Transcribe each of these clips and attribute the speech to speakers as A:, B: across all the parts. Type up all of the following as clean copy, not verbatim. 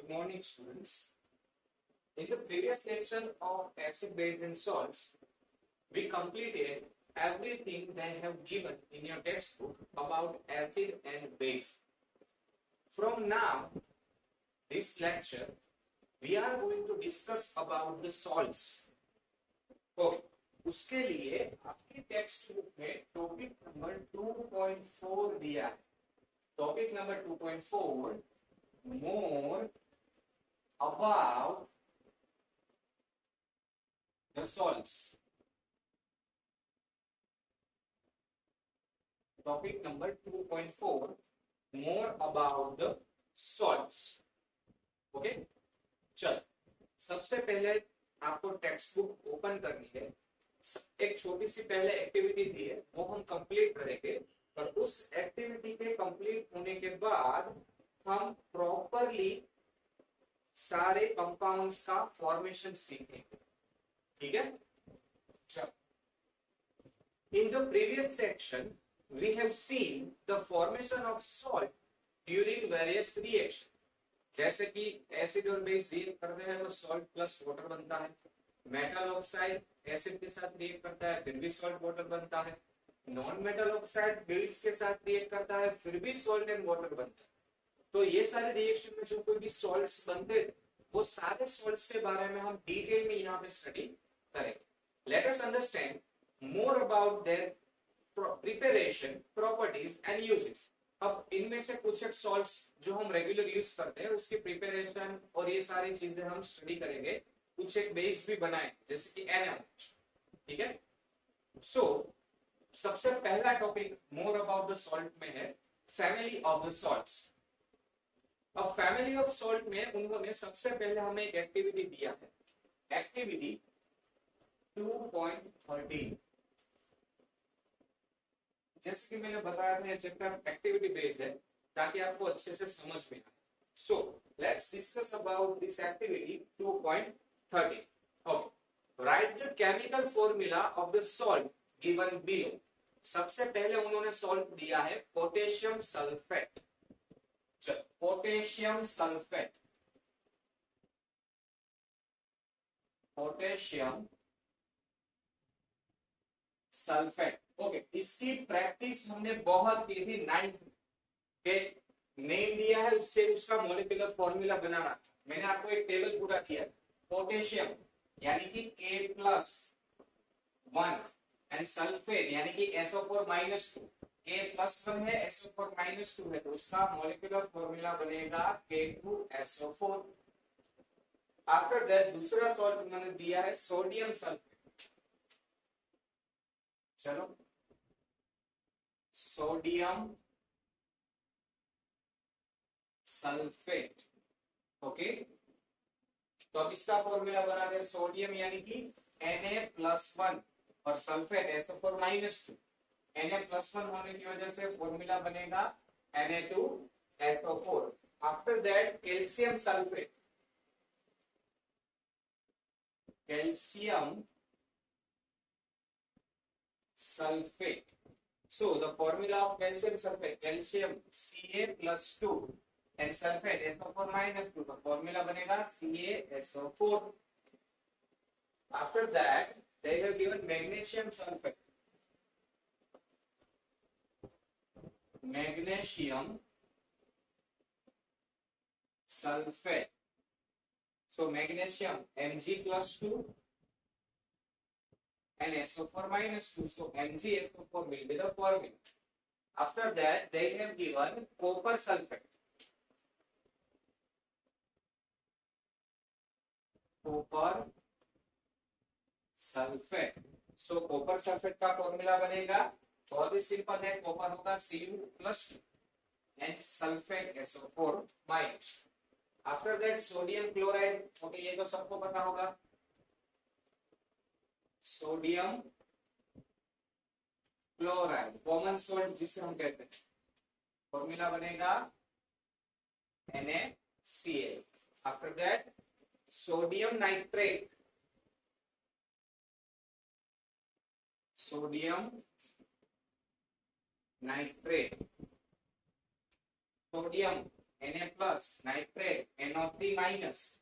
A: Good morning, students. In the previous lecture of acid, base, and salts, we completed everything they have given in your textbook about acid and base. From now, this lecture, we are going to discuss about the salts. Okay. उसके लिए आपकी text book में topic number 2.4 दिया है. Topic number 2.4 more about the salts. Topic number 2.4 more about the salts. Okay? चल, सबसे पहले आपको टेक्स्ट बुक ओपन करनी है. एक छोटी सी पहले एक्टिविटी दी है, वो हम कंप्लीट करेंगे. और उस एक्टिविटी के कंप्लीट होने के बाद हम प्रॉपरली सारे कंपाउंड्स का फॉर्मेशन सीखेंगे. ठीक है? चलो, in the previous section we have seen the formation of salt during various reaction. जैसे कि एसिड और बेस रिएक्ट करते हैं तो सॉल्ट प्लस वाटर बनता है. मेटल ऑक्साइड एसिड के साथ रिएक्ट करता है, फिर भी सॉल्ट वाटर बनता है. नॉन मेटल ऑक्साइड बेस के साथ रिएक्ट करता है, फिर भी सॉल्ट एंड वाटर बनता है. तो ये सारे रिएक्शन में जो कोई भी सॉल्ट्स बनते थे, वो सारे सॉल्ट्स के बारे में हम डिटेल में यहाँ पे स्टडी करेंगे. Let us understand more about their preparation, properties and uses. अब इनमें से कुछ एक सॉल्ट्स जो हम रेगुलर यूज करते हैं उसकी प्रिपरेशन और ये सारी चीजें हम स्टडी करेंगे. कुछ एक बेस भी बनाए जैसे कि NaOH. ठीक है? सो सबसे पहला topic more about the salt में है फैमिली ऑफ द सॉल्ट्स. अब फैमिली ऑफ सॉल्ट में उन्होंने सबसे पहले हमें एक एक्टिविटी दिया है. एक्टिविटी 2.13. जैसे कि मैंने बताया था, चैप्टर एक्टिविटी बेस्ड है ताकि आपको अच्छे से समझ में आए. So let's discuss about this activity 2.13. Okay, right the chemical formula of the salt given below. सबसे पहले उन्होंने सॉल्ट दिया है पोटेशियम सल्फेट. चलो, potassium sulphate. Potassium sulphate. Okay, इसकी प्रैक्टिस हमने बहुत की थी 9th के. नेम दिया है, उससे उसका मॉलिक्यूलर फॉर्मूला बनाना. मैंने आपको एक टेबल पूरा दिया है. पोटेशियम यानी कि K+1 एंड सल्फेट यानी कि SO4-2. K+1 है, SO4-2 है, तो उसका मॉलिक्यूलर फॉर्मूला बनेगा K2SO4. आफ्टर दैट दूसरा सॉल्ट उन्होंने दिया है सोडियम सल्फेट. चलो, सोडियम सल्फेट. ओके, तो अब इसका फॉर्मूला बना दे. सोडियम यानी कि Na+1 और सल्फेट SO4-2. Na+1 होने की वजह से फॉर्मूला बनेगा Na2SO4. After that calcium sulphate. Calcium sulfate. So the formula of calcium sulfate, calcium Ca+2 and sulfate SO4-2. The formula banega CaSO4. After that, they have given magnesium sulfate. Magnesium sulfate. So magnesium Mg+2 and SO4-2. So MgSO4 will be the formula. After that, they have given copper sulfate. Copper sulfate. So copper sulfate का formula बनेगा बहुत ही simple है. Copper होगा Cu+2 and sulfate SO4-. After that, sodium chloride. Okay, ये तो सबको पता होगा. सोडियम क्लोराइड कॉमन सॉल्ट जिसे हम कहते हैं, फॉर्मूला बनेगा NaCl. After that sodium nitrate. Sodium nitrate. Sodium Na plus, nitrate, NO3 minus.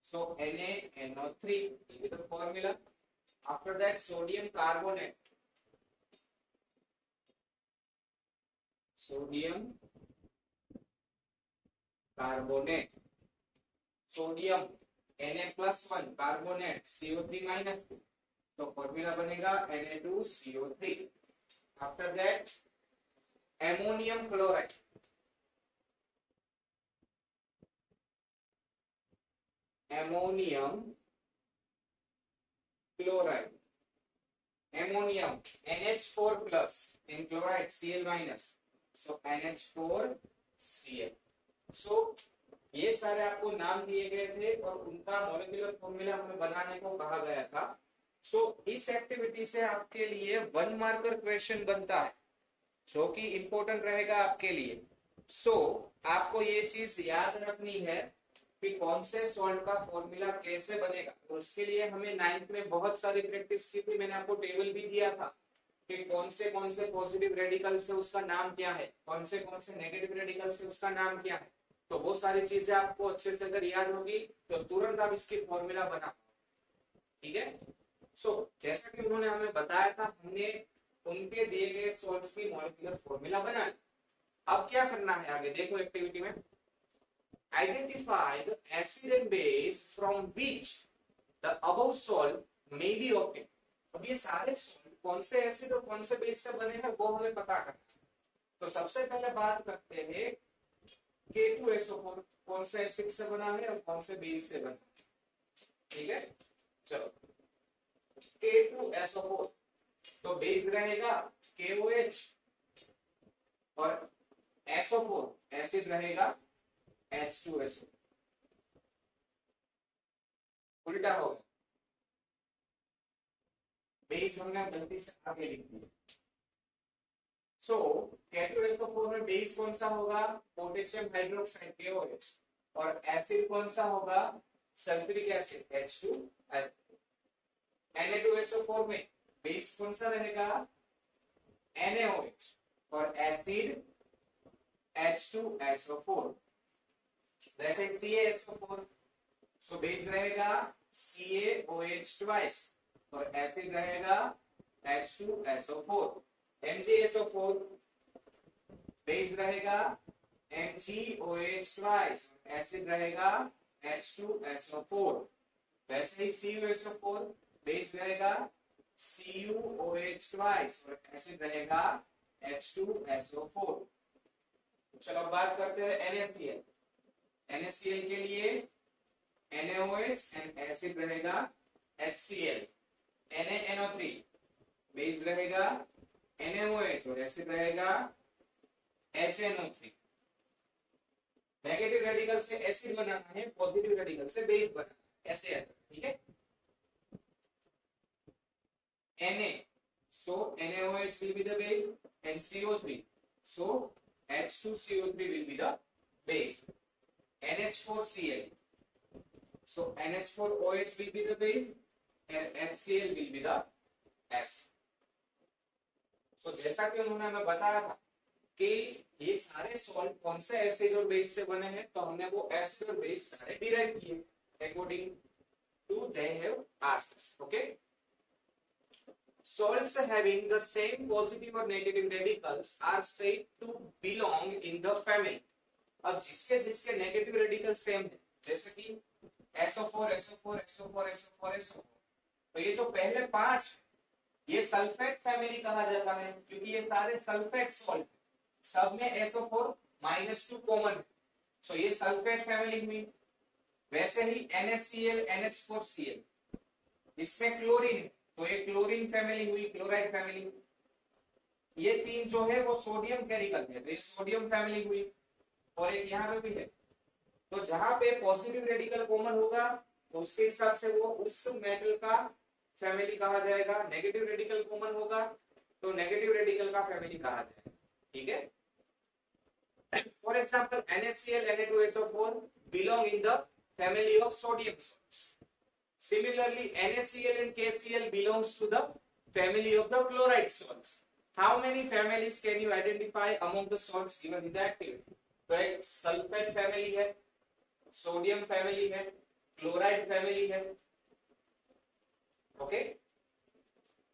A: So NaNO3 will be the formula. After that, sodium carbonate. Sodium carbonate. Sodium Na plus 1, carbonate CO3 minus 2. तो formula बनेगा Na2CO3. After that, ammonium chloride. Ammonium chloride. Ammonium NH4 plus and chloride Cl minus. So NH4Cl. So ये सारे आपको नाम दिए गए थे और उनका मॉलिक्यूलर फॉर्मूला हमें बनाने को कहा गया था. सो इस एक्टिविटी से आपके लिए 1 मार्कर क्वेश्चन बनता है जो कि इंपॉर्टेंट रहेगा आपके लिए. सो आपको ये चीज याद रखनी है कि कौन से सॉल्ट का फॉर्मूला कैसे बनेगा. तो उसके लिए हमें 9th में बहुत सारी प्रैक्टिस की थी. मैंने आपको टेबल भी दिया था कि कौन से पॉजिटिव रेडिकल से उसका नाम क्या है, कौन से नेगेटिव रेडिकल से उसका नाम क्या है. तो वो सारी चीजें आपको अच्छे से अगर याद होगी तो तुरंत आप इसकी फॉर्मूला बना. ठीक है. सो जैसा कि उन्होंने हमें बताया था, हमने उनके दिए गए सॉल्ट्स की मॉलिक्यूलर फॉर्मूला बनाई. अब क्या करना है आगे देखो एक्टिविटी में. Identify the acid and base from which the above salt may be obtained. अब ये सारे सॉल्ट कौन से एसिड और कौन से बेस से बने हैं वो हमें पता करना है. तो सबसे पहले बात करते हैं K2SO4 कौन से एसिड से बना है और कौन से बेस से बना है. ठीक है. चलो K2SO4 तो बेस रहेगा KOH और SO4 एसिड रहेगा H2SO. उल्टा होगा. बेस हमने गलती से आगे लिख दिया. सो K2SO4 में बेस कौन सा होगा, पोटेशियम हाइड्रोक्साइड KOH, और एसिड कौन सा होगा, सल्फ्यूरिक एसिड H2SO. Na2SO4 में बेस कौन सा रहेगा, NaOH, और एसिड H2SO4. वैसे CaSO4 सो बेस रहेगा CaOH ट्वाइस और एसिड रहेगा H2SO4. MgSO4 बेस रहेगा MgOH ट्वाइस, एसिड रहेगा H2SO4. वैसे ही CuSO4 बेस रहेगा CuOH ट्वाइस और एसिड रहेगा H2SO4. चलो अब बात करते हैं NaCl. NaCl के लिए NaOH एंड एसिड रहेगा HCl. NaNO3 बेस रहेगा NaOH और एसिड रहेगा HNO3. नेगेटिव रेडिकल से एसिड बनाना है, पॉजिटिव रेडिकल से बेस बनाना है, ऐसे है. ठीक है. Na, so NaOH will be the base, and CO3, so H2CO3 will be the base. NH4Cl, so NH4OH will be the base, and HCl will be the acid. So जैसा कि उन्होंने हमें बताया था कि ये सारे सॉल्ट कौन से एसिड और बेस से बने हैं, तो हमने वो एसिड और बेस सारे डिराइव किए according to they have asked us. Okay. Salts having the same positive or negative radicals are said to belong in the family. अब जिसके जिसके नेगेटिव रेडिकल सेम है, जैसे कि SO4, SO4, SO4, SO4, SO4, तो ये जो पहले 5 ये सल्फेट फैमिली कहा जाता है क्योंकि ये सारे सल्फेट सॉल्ट, सब में SO4 -2 कॉमन है. सो ये सल्फेट फैमिली हुई. वैसे ही NaCl, NH4Cl, इसमें क्लोरीन है तो ये क्लोरीन फैमिली हुई, क्लोराइड फैमिली. ये 3 जो है वो सोडियम केमिकल है तो ये सोडियम फैमिली हुई. और एक यहाँ पे भी है. तो जहां पे पॉजिटिव रेडिकल कॉमन होगा तो उसके हिसाब से वो उस मेटल का फैमिली कहा जाएगा. नेगेटिव रेडिकल कॉमन होगा तो नेगेटिव रेडिकल का फैमिली कहा जाएगा. ठीक है. For example NaCl, Na2SO4 belong in the family of sodium salts. Similarly, NaCl and KCl belongs to the family of the chloride salts. How many families can you identify among the salts given in the activity? तो एक sulphate family है, sodium family है, chloride family है। Okay,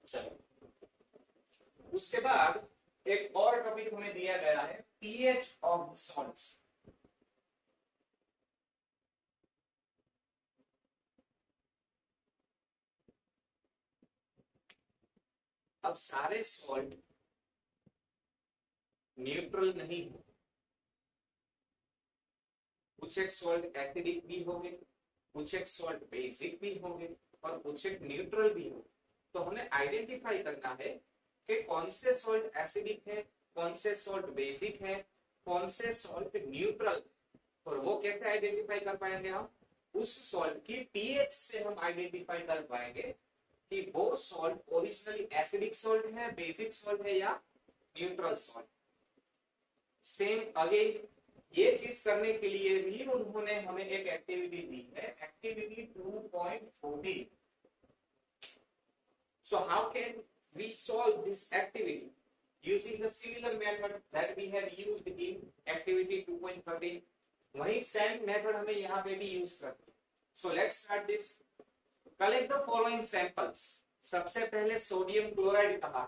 A: चलो उसके बाद एक और टॉपिक हमें दिया गया है, पीएच ऑफ सॉल्ट्स। अब सारे सॉल्ट न्यूट्रल नहीं हो, कुछ एक सॉल्ट एसिडिक भी होंगे, कुछ एक सॉल्ट बेसिक भी होंगे और कुछ एक न्यूट्रल भी होंगे। तो हमें आइडेंटिफाई करना है कि कौन से सॉल्ट एसिडिक है, कौन से सॉल्ट बेसिक है, कौन से सॉल्ट न्यूट्रल। और वो कैसे आइडेंटिफाई कर पाएंगे हम? उस सॉल्ट की पीएच से हम आइडेंटिफाई कर पाएंगे कि वो सॉल्ट ओरिजिनली एसिडिक सॉल्ट है, बेसिक सॉल्ट है या न्यूट्रल सॉल्ट। सेम अगेन ये चीज करने के लिए भी उन्होंने हमें एक एक्टिविटी दी है, activity 2.14। So how can we solve this activity using the similar method that we have used in activity 2.13? वही सेम मेथड हमें यहाँ पे भी यूज करते हैं। So let's start this. Collect the following samples. सबसे पहले सोडियम क्लोराइड कहा,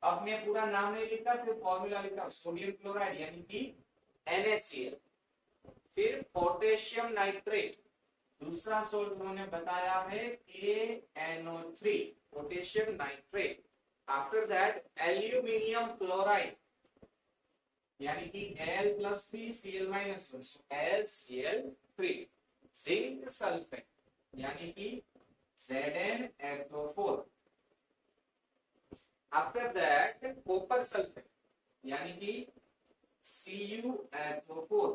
A: अब मैं पूरा नाम नहीं लिखा, सिर्फ फॉर्मूला लिखा, सोडियम क्लोराइड यानी कि NaCl। फिर पोटेशियम नाइट्रेट, दूसरा सोल्ट उन्होंने बताया है KNO3, potassium nitrate. After that aluminium chloride यानी कि Al+3Cl-1, LCl3। जिंक सल्फेट यानी कि ZnSO4। After that copper sulphate यानी कि CuSO4।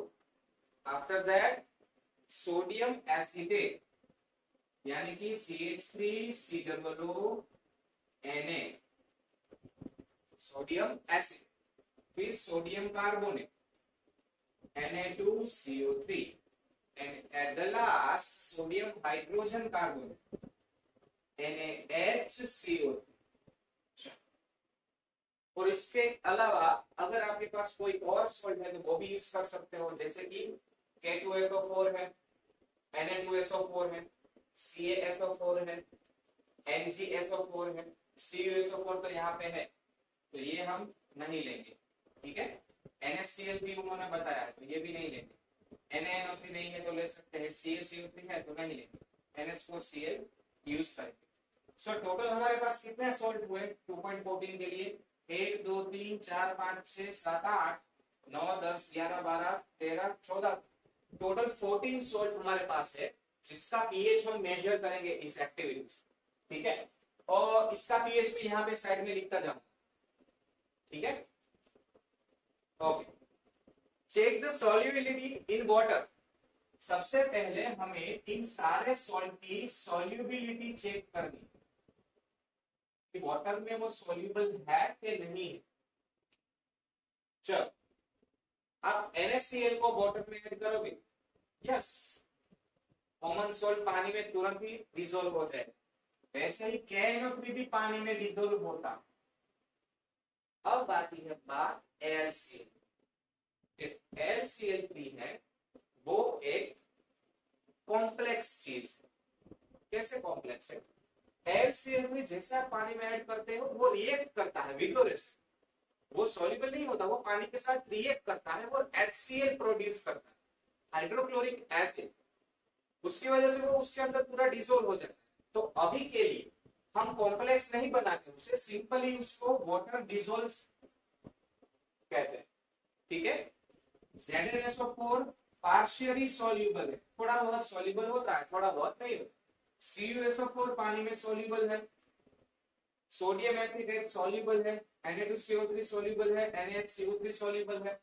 A: After that sodium acetate यानी कि CH3COO Na, सोडियम एसिड। फिर sodium carbonate Na2CO3 and at the last sodium hydrogen carbonate NaHCO। और इसके अलावा अगर आपके पास कोई और सॉल्ट है तो वो भी यूज कर सकते हो, जैसे कि K2SO4 है, Na2SO4 है, CaSO4 है, NgSO4 है, CuSO4 तो यहाँ पे है, तो ये हम नहीं लेंगे। ठीक है, NaCl भी उन्होंने बताया है तो ये भी नहीं लेंगे। NaNO3 नहीं है तो ले सकते हैं, CaCO3 है तो नहीं लेंगे, NH4Cl यूज करेंगे। सो टोटल हमारे पास कितने सॉल्ट हुए 2.14 के लिए? 1 2 3 4 5 6 7 8 9 10 11 12 13 14, टोटल 14 सॉल्ट हमारे पास है जिसका पीएच हम मेजर करेंगे इस एक्टिविटी। ठीक है, और इसका पीएच भी यहाँ पे साइड में लिखता जाऊंगा। ठीक है, okay. Check the solubility in water. सबसे पहले हमें इन सारे सॉल्ट की सॉल्युबिलिटी चेक करनी कि वाटर में वो सॉल्युबल है कि नहीं है। चलो, आप NaCl को वाटर में ऐड करोगे, यस, कॉमन सॉल्ट पानी में तुरंत ही डिसॉल्व हो जाए। वैसे ही KNO3 भी पानी में डिसॉल्व होता। अब आती है बात LCl। LCl3 है वो एक कॉम्प्लेक्स चीज है। कैसे कॉम्प्लेक्स है? LCl3 जैसे आप पानी में ऐड करते हो वो रिएक्ट करता है विगोरस, वो सॉल्युबल नहीं होता, वो पानी के साथ रिएक्ट करता है, वो HCl प्रोड्यूस करता है, हाइड्रोक्लोरिक एसिड। उसकी वजह से वो उसके अंदर पूरा डिसॉल्व हो जाता है। तो अभी के लिए हम कॉम्प्लेक्स नहीं बनाते उसे, सिंपली उसको वाटर डिसॉल्व कहते हैं। ठीक है, ZnSO4 पार्शियली सॉल्युबल है, थोड़ा बहुत सॉल्युबल होता है, थोड़ा बहुत नहीं होता। CuSO4 पानी में सॉल्युबल है, सोडियम एसिटेट सॉल्युबल है, Na2CO3 सॉल्युबल है, NaHCO3 सॉल्युबल है।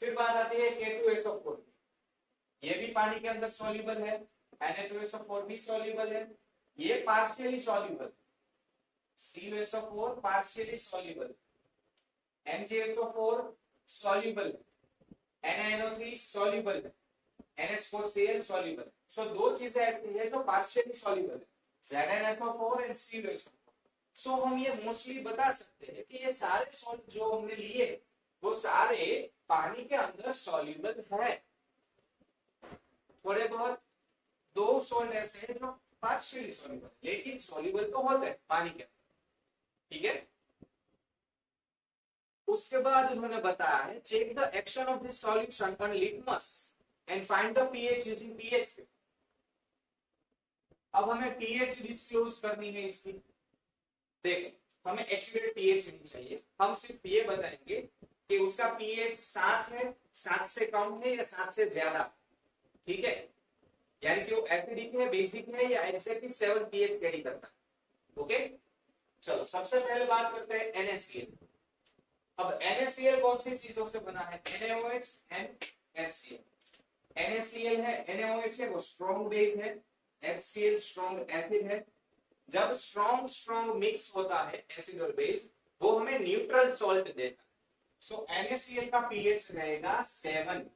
A: फिर बात आती है K2SO4, ये भी पानी के अंदर सॉल्युबल है, Na2SO4 भी सॉल्युबल है, ये partially soluble. CuSO4 partially soluble, MgSO4 soluble, NaNO3 soluble है, NH4Cl सॉल्युबल। सो दो चीजें ऐसी है जो पार्शियली सॉल्युबल है, ZnSO4 एंड CuSO4। सो हम ये मोस्टली बता सकते हैं कि ये सारे सॉल्ट जो हमने लिए वो सारे पानी के अंदर सॉल्यूबल है, थोड़े बहुत 2 सॉल्ट ऐसे हैं जो पार्शियली सॉल्यूबल, लेकिन सॉल्यूबल तो होते हैं पानी के अंदर, ठीक है। उसके बाद उन्होंने बताया है check the action of this solution on litmus and find the pH using pH. अब हमें पीएच डिस्क्लोज करनी है इसकी। देखो हमें एक्यूरेट पीएच नहीं चाहिए, हम सिर्फ ये बताएंगे कि उसका पीएच 7 है, 7 से कम है या 7 से ज्यादा, ठीक है। यानी कि वो एसिडिक है, बेसिक है, या एग्जैक्टली 7 पीएच कैरी करता है। ओके, चलो सबसे पहले बात करते हैं NaCl। अब NaCl कौन सी चीजों से बना है? NaOH and HCl। NaCl है, NaOH है वो स्ट्रॉन्ग बेस है, HCl स्ट्रॉन्ग एसिड है। जब स्ट्रॉन्ग स्ट्रॉन्ग मिक्स होता है एसिड और बेस, वो हमें न्यूट्रल सॉल्ट देता है। सो NaCl का पीएच रहेगा 7,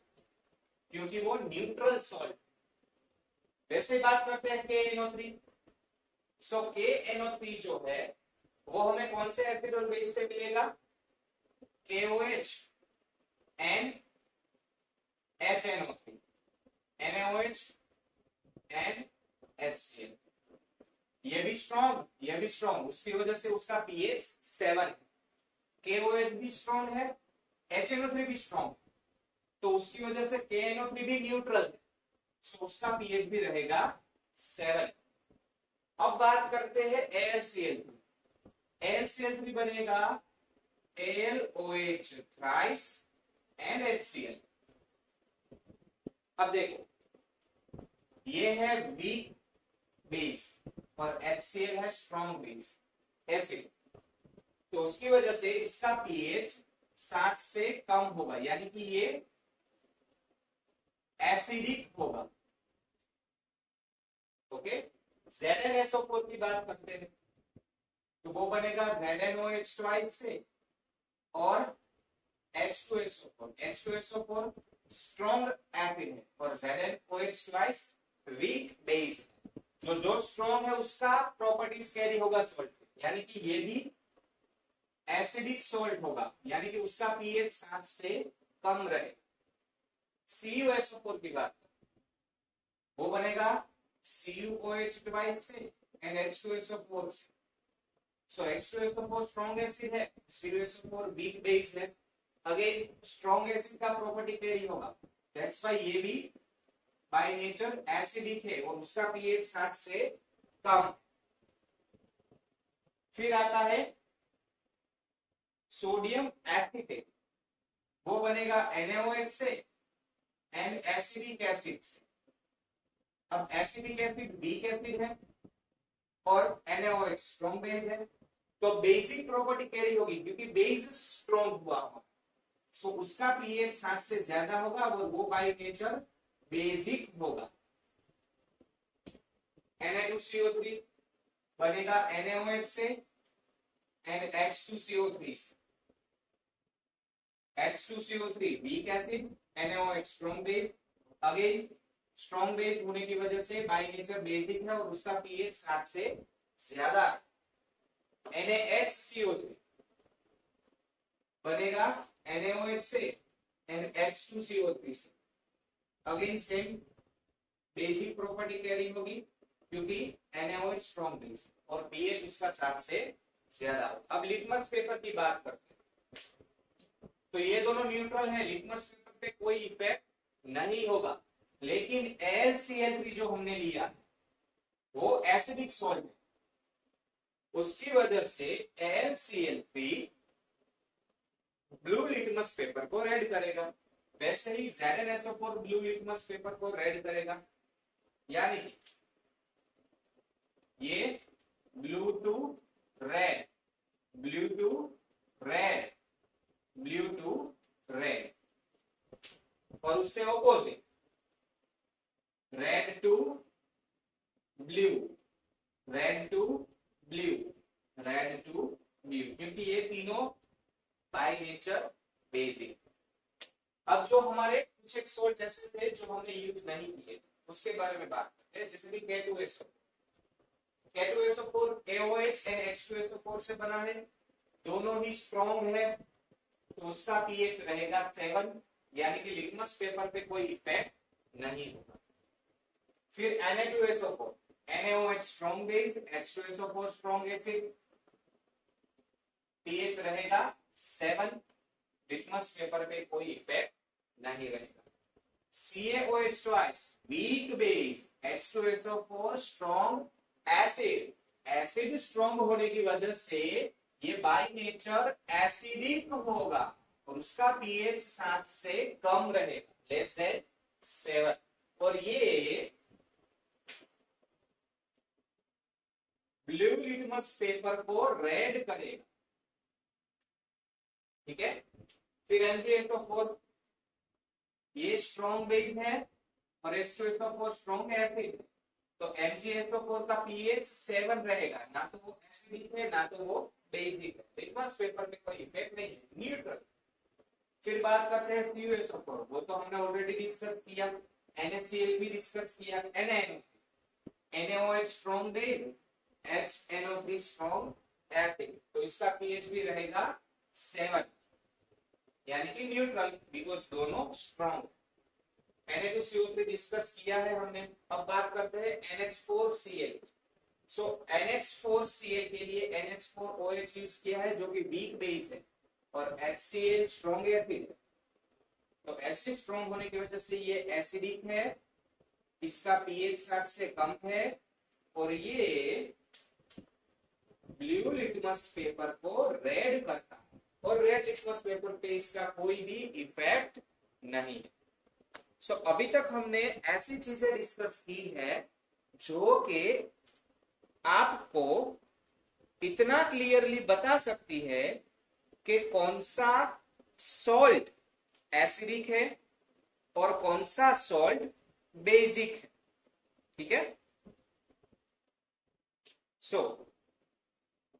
A: क्योंकि वो न्यूट्रल सॉल्ट। वैसे बात करते हैं KNO3। सो KNO3 जो है वो हमें कौन से एसिड और बेस से मिलेगा? KOH and HNO3, NaOH and HCl। ये भी स्ट्रॉन्ग, ये भी स्ट्रॉन्ग, उसकी वजह से उसका पीएच 7। KOH भी स्ट्रॉन्ग है, HNO3 भी स्ट्रॉन्ग, तो उसकी वजह से KNO3 भी न्यूट्रल है, सो उसका पीएच भी रहेगा 7। अब बात करते हैं AlCl3। AlCl3 बनेगा AlOH थ्राइस एंड HCl। अब देखो ये है वीक बेस और HCl है स्ट्रॉन्ग बेस एसिड, तो उसकी वजह से इसका पीएच 7 से कम होगा, यानी कि ये एसिडिक होगा। ओके, ZnSO4 की बात करते हैं तो वो बनेगा ZnOH ट्वाइस से और H2SO4। H2SO4 स्ट्रॉन्ग एसिड है और ZnOH ट्वाइस वीक बेस है। जो स्ट्रॉन्ग है उसका प्रॉपर्टीज कैरी होगा सॉल्ट, यानी कि ये भी एसिडिक सॉल्ट होगा, यानी कि उसका पीएच 7 से कम रहे। CuSO4 की बात वो बनेगा CuOH ट्वाइस से एंड H2SO4 से। सो H2SO4 स्ट्रॉन्ग एसिड है, CuSO4 वीक बेस है। अगेन स्ट्रॉन्ग एसिड का प्रॉपर्टी कैरी होगा, दैट्स व्हाई ये भी बाय नेचर एसिडिक है और उसका पीएच 7 से कम। फिर आता है सोडियम एसिटेट, वो बनेगा NaOH से एंड एसिडिक एसिड से। अब एसिडिक एसिड वीक एसिड है और NaOH स्ट्रॉन्ग बेस है, तो बेसिक प्रॉपर्टी कैरी होगी क्योंकि बेस स्ट्रॉन्ग हुआ होगा, सो उसका पीएच 7 से ज्यादा होगा और वो बाय नेचर बेसिक होगा। Na2CO3 बनेगा NaOH से एंड H2CO3 से। H2CO3 weak acid, NaOH strong base. Again strong base होने की वजह से बाय नेचर बेसिक है और उसका पीएच 7 से ज्यादा। NaHCO3 बनेगा NaOH से एंड H2CO3 से। Again same basic property carry होगी क्योंकि NaOH स्ट्रॉन्ग बेस और पीएच उसका 7 से ज्यादा। अब लिटमस पेपर की बात करते हैं तो ये दोनों न्यूट्रल है, लिटमस पेपर पे कोई इफेक्ट नहीं होगा, लेकिन AlCl3 जो हमने लिया वो एसिडिक सॉल्ट है, उसकी वजह से AlCl3 ब्लू लिटमस पेपर को रेड करेगा, वैसे ही ZnSO4 ब्लू लिटमस पेपर को रेड करेगा, यानी कि ये blue to red, blue to red, blue to red, और उससे opposite red to blue, red to blue, red to blue, क्योंकि ये तीनों बाय नेचर बेसिक। अब जो हमारे कुछ एक सोल्ट ऐसे थे जो हमने यूज नहीं किए उसके बारे में बात करते हैं, जैसे कि K2SO4। K2SO4 KOH and H2SO4 से बना है, दोनों ही स्ट्रॉन्ग है तो उसका पीएच रहेगा 7, यानी कि लिटमस पेपर पे कोई इफेक्ट नहीं होगा। फिर Na2SO4, NaOH strong base, H2SO4 strong acid, pH रहेगा 7, लिटमस पेपर पे कोई इफेक्ट नहीं रहेगा। CaOH twice, weak base, H2SO4 strong acid, acid strong होने की वजह से ये बाय नेचर एसिडिक होगा और उसका पीएच 7 से कम रहेगा, लेस देन 7, और ये ब्लू लिटमस पेपर को रेड करेगा। ठीक है। फिर MgSO4, ये स्ट्रॉन्ग बेस है और H2SO4 स्ट्रॉन्ग एसिड, तो MgSO4 का पीएच 7 रहेगा, ना तो वो एसिडिक है ना तो वो बेसिक है, लिटमस पेपर में कोई इफेक्ट नहीं है, न्यूट्रल। फिर बात करते हैं CuSO4, वो तो हमने ऑलरेडी डिस्कस किया, NaCl भी डिस्कस किया, NaOH strong base, HNO3 strong acid, तो इसका पीएच भी रहेगा 7, यानी कि न्यूट्रल, बिकॉज दोनों स्ट्रॉन्ग। Na2CO3 डिस्कस किया है हमने। अब बात करते हैं NH4Cl। सो NH4Cl के लिए NH4OH यूज किया है, जो कि वीक बेस है, और HCl स्ट्रॉन्ग एसिड है, तो एसिड स्ट्रॉन्ग होने की वजह से ये एसिडिक है, इसका पीएच 7 से कम है, और ये ब्लू लिटमस पेपर को रेड करता है, और रेड लिटमस पेपर पे इसका कोई भी इफेक्ट नहीं है। सो अभी तक हमने ऐसी चीजें डिस्कस की है जो कि आपको इतना क्लियरली बता सकती है कि कौन सा सॉल्ट एसिडिक है और कौन सा सॉल्ट बेसिक है। ठीक है। सो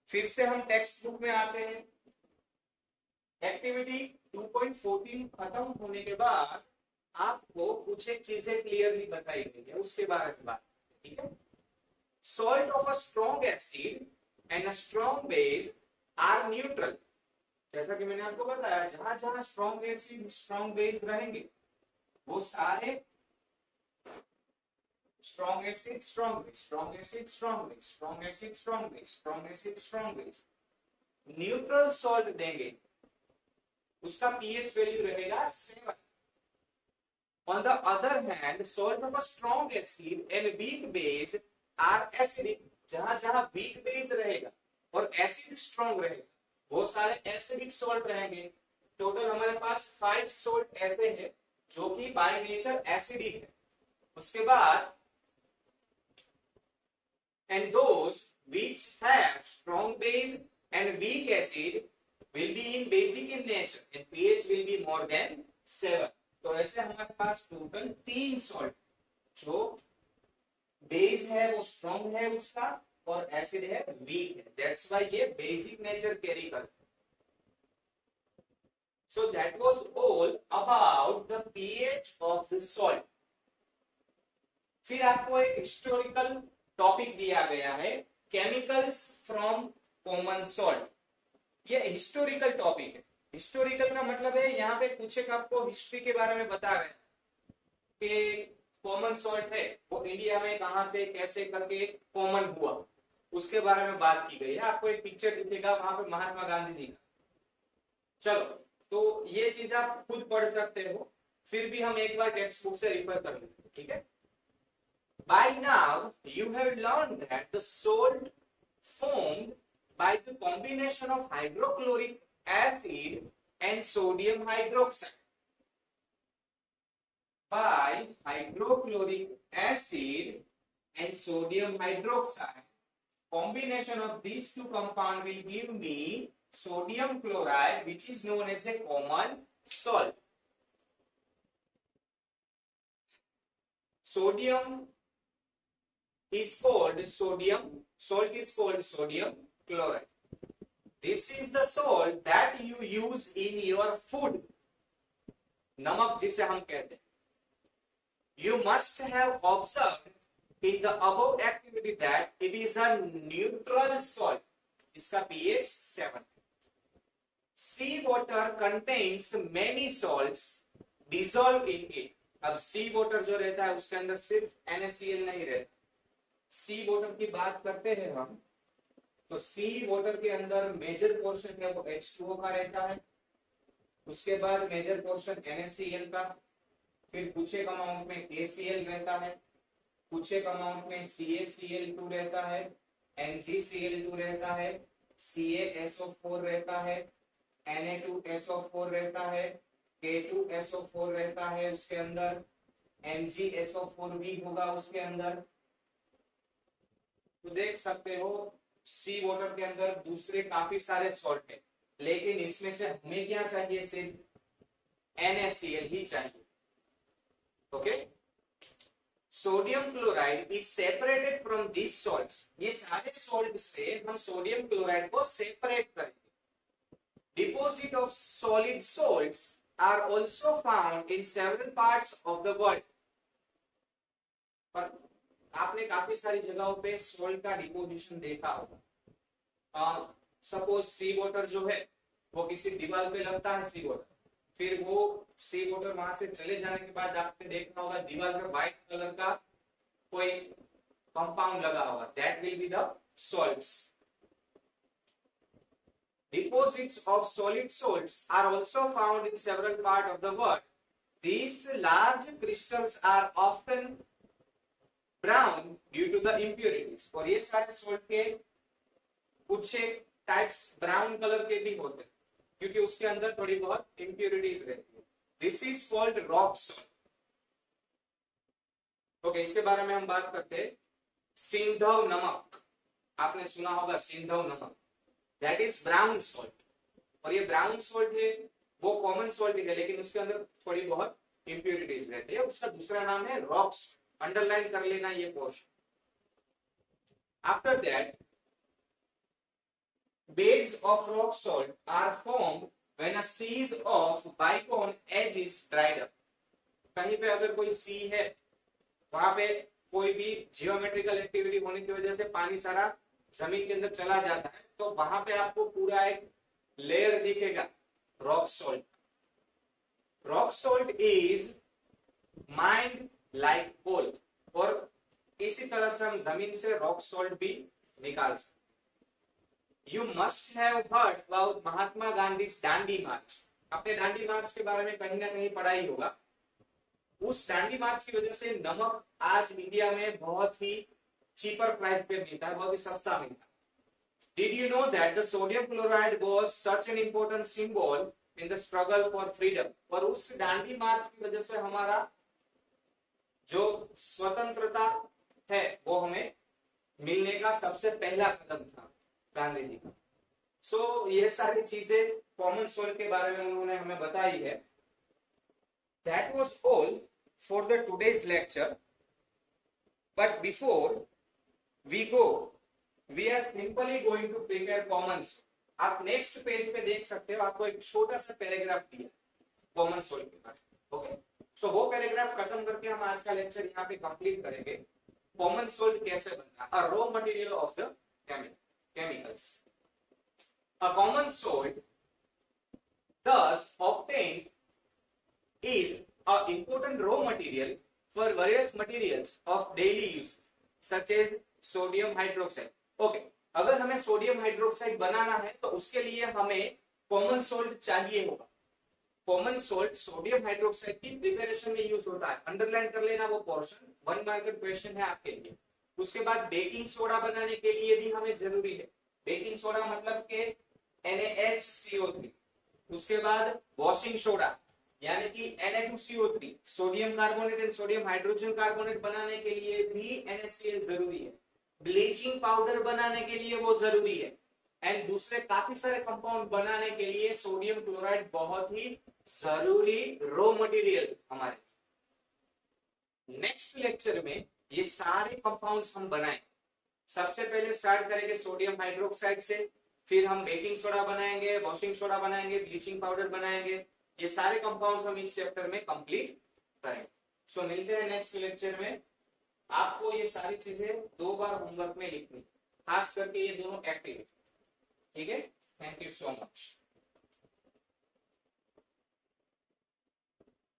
A: फिर से हम टेक्स्ट बुक में आते हैं। एक्टिविटी 2.14 खत्म होने के बाद आपको कुछ एक चीजें क्लियरली बताई गई है, उसके बारे में बात। ठीक है। Salt of a strong acid and a strong base are neutral. जैसा कि मैंने आपको बताया, जहां जहां स्ट्रॉन्ग एसिड स्ट्रॉन्ग बेस रहेंगे वो सारे strong acid strong base, strong acid strong base, strong acid strong base, strong acid strong base. Neutral salt देंगे, उसका पीएच वैल्यू रहेगा 7। On the other hand, salt of a strong acid and weak base are acidic. जहां जहां weak base रहेगा और acid strong रहेगा, वो सारे एसिडिक सॉल्ट रहेंगे। टोटल हमारे पास 5 सॉल्ट ऐसे हैं जो कि बाय नेचर एसिडिक है। उसके बाद and those which have strong base and weak acid will be in basic in nature and pH will be more than 7. तो ऐसे हमारे पास टोटल 3 सॉल्ट, जो बेस है वो स्ट्रॉन्ग है उसका और एसिड है वीक है, दैट्स व्हाई ये बेसिक नेचर कैरी करते हैं। So that was all about the pH of the salt. फिर आपको एक हिस्टोरिकल टॉपिक दिया गया है, केमिकल्स फ्रॉम कॉमन सॉल्ट। ये हिस्टोरिकल टॉपिक है। हिस्टोरिकल का मतलब है यहाँ पे कुछ एक आपको हिस्ट्री के बारे में बता रहे हैं कि कॉमन सॉल्ट है वो इंडिया में कहां से कैसे करके कॉमन हुआ, उसके बारे में बात की गई है। आपको एक पिक्चर दिखेगा वहां पे महात्मा गांधी जी का। चलो, तो ये चीज आप खुद पढ़ सकते हो, फिर भी हम एक बार टेक्स्ट बुक से रिफर कर लेते हैं। ठीक है। By now you have learned that the salt formed by the combination of hydrochloric acid and sodium hydroxide. By hydrochloric acid and sodium hydroxide, combination of these two compounds will give me sodium chloride, which is known as a common salt. Sodium is called sodium, salt is called sodium chloride. This is the salt that you use in your food. नमक जिसे हम कहते हैं। You must have observed in the above activity that it is a neutral salt. इसका pH 7 है। Sea water contains many salts dissolve in it. अब sea water जो रहता है उसके अंदर सिर्फ NaCl नहीं रहता। सी वाटर की बात करते हैं हम, तो सी वाटर के अंदर मेजर पोर्शन है वो H2O का रहता है, उसके बाद मेजर पोर्शन NaCl का, फिर कुछ एक अमाउंट में KCl रहता है, कुछ एक अमाउंट में CaCl2 रहता है, NgCl2 रहता है, CaSO4 रहता है, Na2SO4 रहता है, K2SO4 रहता है, उसके अंदर MgSO4 भी होगा उसके अंदर। तो देख सकते हो सी वाटर के अंदर दूसरे काफी सारे सॉल्ट है, लेकिन इसमें से हमें क्या चाहिए, सिर्फ NaCl ही चाहिए। Okay, sodium chloride is separated from this salts. ये सारे सॉल्ट से हम सोडियम क्लोराइड को सेपरेट करेंगे। Deposit of solid salts are also found in several parts of the world. पर आपने काफी सारी जगहों पे सॉल्ट का डिपोजिशन देखा होगा। सपोज सी वाटर जो है वो किसी दीवार पे लगता है सी वाटर, फिर वो सी वाटर वहां से चले जाने के बाद आपने देखा होगा दीवार पे व्हाइट कलर का कोई कंपाउंड लगा होगा, that will be the salts. Deposits of solid salts are also found in several parts of the world. These large crystals are often brown due to the impurities. और ये सारे salt के कुछ types brown colour के भी होते हैं क्योंकि उसके अंदर थोड़ी बहुत impurities रहती है। This is called rock salt. Okay, इसके बारे में हम बात करते हैं। सिंधव नमक, आपने सुना होगा सिंधव नमक, दैट इज ब्राउन सॉल्ट। और ये ब्राउन सॉल्ट है वो कॉमन सॉल्ट है, लेकिन उसके अंदर थोड़ी बहुत इंप्योरिटीज रहती है। उसका दूसरा नाम है रॉक सॉल्ट, अंडरलाइन कर लेना ये portion. After that beds of rock salt are formed when a seas of bygone age is dried up. कहीं पे अगर कोई सी है, वहां पे कोई भी जियोमेट्रिकल एक्टिविटी होने की वजह से पानी सारा जमीन के अंदर चला जाता है, तो वहां पे आपको पूरा एक लेयर दिखेगा rock salt. Rock salt is mined like coal. और इसी तरह से हम जमीन से रॉक सॉल्ट भी निकाल सकते। You must have heard about Mahatma Gandhi Dandi march. आपने दांडी मार्च के बारे में कहीं ना कहीं पढ़ा ही होगा। उस दांडी मार्च की वजह से नमक आज इंडिया में बहुत ही चीपर प्राइस पे मिलता है, बहुत ही सस्ता मिलता है। Did you know that the sodium chloride was such an important symbol in the struggle for freedom? और उस दांडी मार्च की वजह से हमारा जो स्वतंत्रता है वो हमें मिलने का सबसे पहला कदम था गांधी जी का। सो ये सारी चीजें कॉमन सॉल्ट के बारे में उन्होंने हमें बताई है। That was all for the today's lecture. But before we go, we are simply going to prepare common salt. आप नेक्स्ट पेज पे देख सकते हो, आपको एक छोटा सा पैराग्राफ दिया कॉमन सॉल्ट के बारे में। ओके, सो वो पैराग्राफ खत्म करके हम आज का लेक्चर यहाँ पे कंप्लीट करेंगे। कॉमन सॉल्ट कैसे बनता है, a raw material of the chemicals. A common salt thus obtained is an important raw material for various materials of daily use such as sodium hydroxide. Okay, अगर हमें sodium hydroxide बनाना है तो उसके लिए हमें कॉमन सोल्ट चाहिए होगा। Common salt sodium hydroxide की प्रिपरेशन में यूज होता है, अंडरलाइन कर लेना वो पोर्शन, 1 मार्क क्वेश्चन है आपके लिए। उसके बाद बेकिंग सोडा बनाने के लिए भी हमें जरूरी है। बेकिंग सोडा मतलब के NaHCO3। उसके बाद वॉशिंग सोडा यानी कि Na2CO3, sodium carbonate and sodium hydrogen carbonate बनाने के लिए भी NaCl जरूरी है। ब्लीचिंग पाउडर बनाने के लिए वो जरूरी है। एंड दूसरे काफी सारे कंपाउंड बनाने के लिए सोडियम क्लोराइड बहुत ही जरूरी रॉ मटेरियल हमारे। नेक्स्ट लेक्चर में ये सारे कंपाउंड्स हम बनाएं। सबसे पहले स्टार्ट करेंगे सोडियम हाइड्रोक्साइड से, फिर हम बेकिंग सोडा बनाएंगे, वॉशिंग सोडा बनाएंगे, ब्लीचिंग पाउडर बनाएंगे। ये सारे कंपाउंड्स हम इस चैप्टर में कंप्लीट करेंगे। सो मिलते हैं नेक्स्ट लेक्चर में। आपको ये सारी चीजें 2 बार होमवर्क में लिखनी, खास करके ये दोनों एक्टिविटी। ठीक है, थैंक यू सो मच।